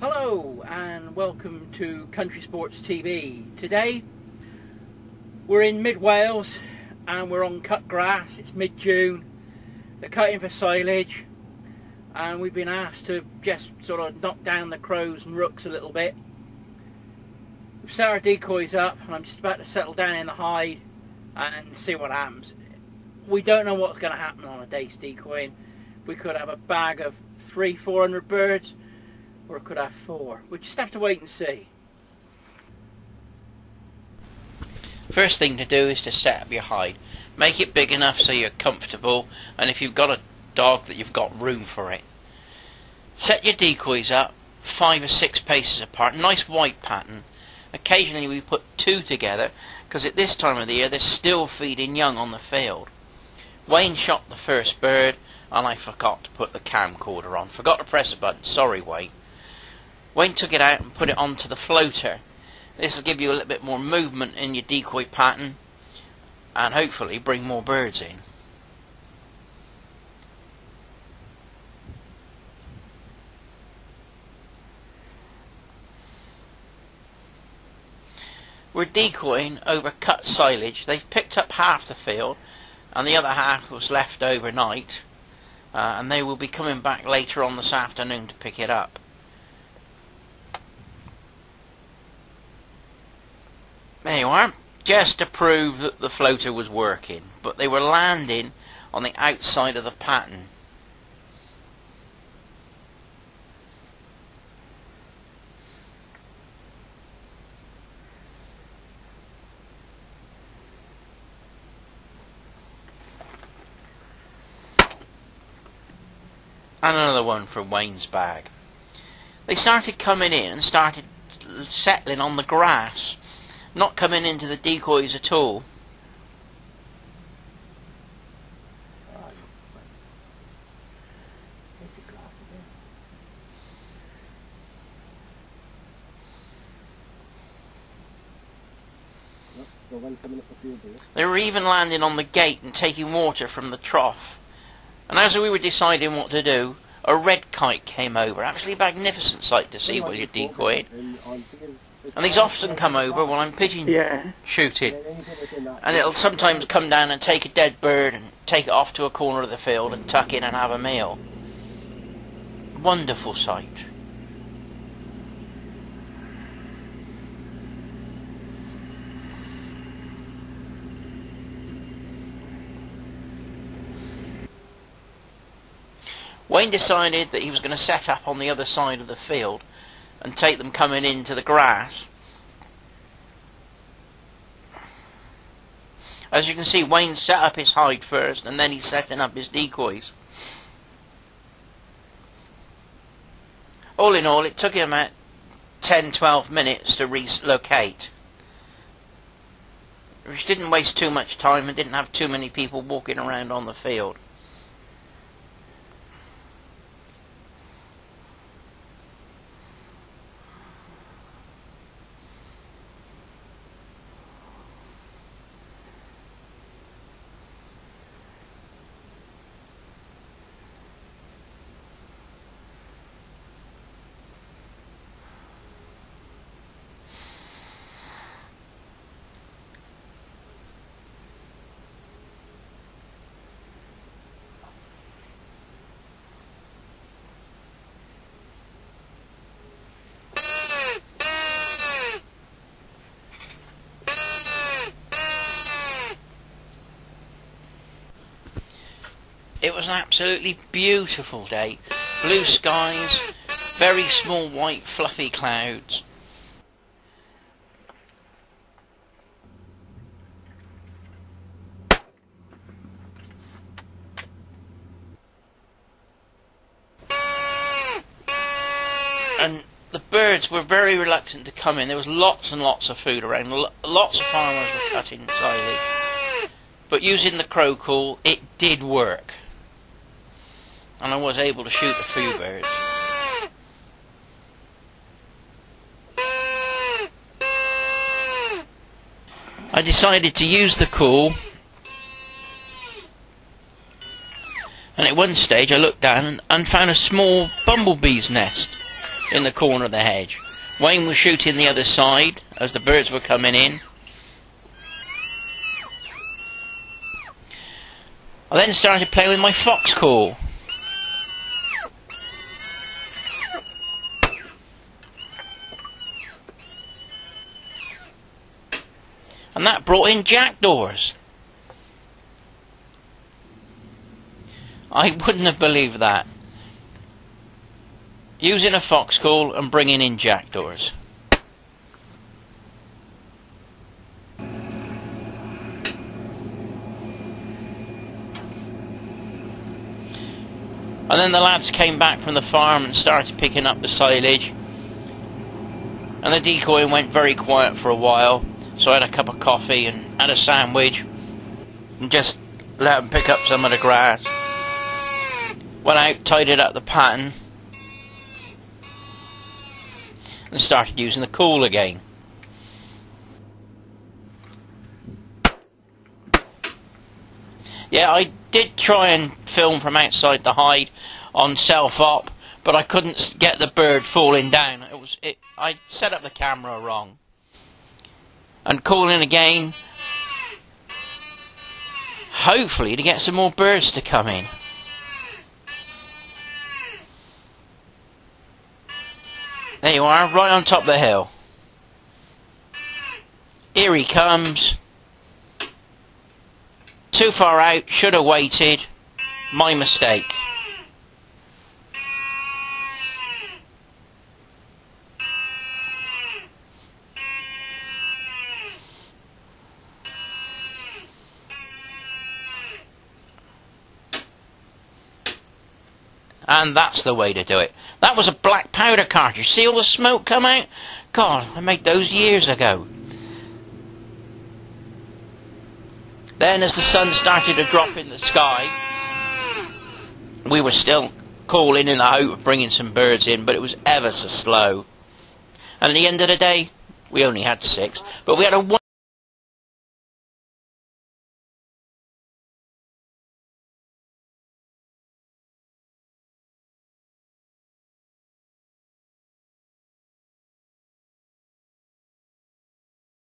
Hello and welcome to Country Sports TV. Today we're in mid Wales and we're on cut grass. It's mid-June. They're cutting for silage and we've been asked to just sort of knock down the crows and rooks a little bit. We've set our decoys up and I'm just about to settle down in the hide and see what happens. We don't know what's going to happen on a day's decoying. We could have a bag of 300-400 birds, or it could have 4. We just have to wait and see. First thing to do is to set up your hide. Make it big enough so you're comfortable, and if you've got a dog that you've got room for it. Set your decoys up 5 or 6 paces apart, nice white pattern. Occasionally we put 2 together because at this time of the year they're still feeding young on the field. Wayne shot the first bird and I forgot to put the camcorder on. Forgot to press the button, sorry Wayne. Wayne took it out and put it onto the floater. This will give you a little bit more movement in your decoy pattern and hopefully bring more birds in. We're decoying over cut silage. They've picked up half the field and the other half was left overnight, and they will be coming back later on this afternoon to pick it up. There you are, just to prove that the floater was working, but they were landing on the outside of the pattern. And another one from Wayne's bag. They started coming in and started settling on the grass, not coming into the decoys at all. They were even landing on the gate and taking water from the trough. And as we were deciding what to do, a red kite came over. Absolutely magnificent sight to see while you're decoying. And these often come over when I'm pigeon shooting. And it'll sometimes come down and take a dead bird and take it off to a corner of the field and tuck in and have a meal. Wonderful sight. Wayne decided that he was going to set up on the other side of the field and take them coming into the grass. As you can see, Wayne set up his hide first and then he's setting up his decoys. All in all, it took him about 10-12 minutes to relocate, which didn't waste too much time and didn't have too many people walking around on the field. It was an absolutely beautiful day. Blue skies, very small white fluffy clouds. And the birds were very reluctant to come in. There was lots and lots of food around. Lots of farmers were cutting silage. But using the crow call, it did work. And I was able to shoot a few birds. I decided to use the call, and at one stage I looked down and found a small bumblebee's nest. in the corner of the hedge. Wayne was shooting the other side as the birds were coming in. I then started playing with my fox call. And that brought in jackdaws. I wouldn't have believed that. Using a fox call and bringing in jackdaws. And then the lads came back from the farm and started picking up the silage. And the decoy went very quiet for a while. So I had a cup of coffee and had a sandwich. And just let them pick up some of the grass. Went out, tidied up the pattern. And started using the call again. Yeah, I did try and film from outside the hide on self-op, but I couldn't get the bird falling down. I set up the camera wrong. And calling again, hopefully to get some more birds to come in. There you are, right on top of the hill. Here he comes. Too far out, should have waited. My mistake. And that's the way to do it. That was a black powder cartridge. See all the smoke come out? God, I made those years ago. Then as the sun started to drop in the sky, we were still calling in the hope of bringing some birds in, but it was ever so slow. And at the end of the day, we only had 6, but we had a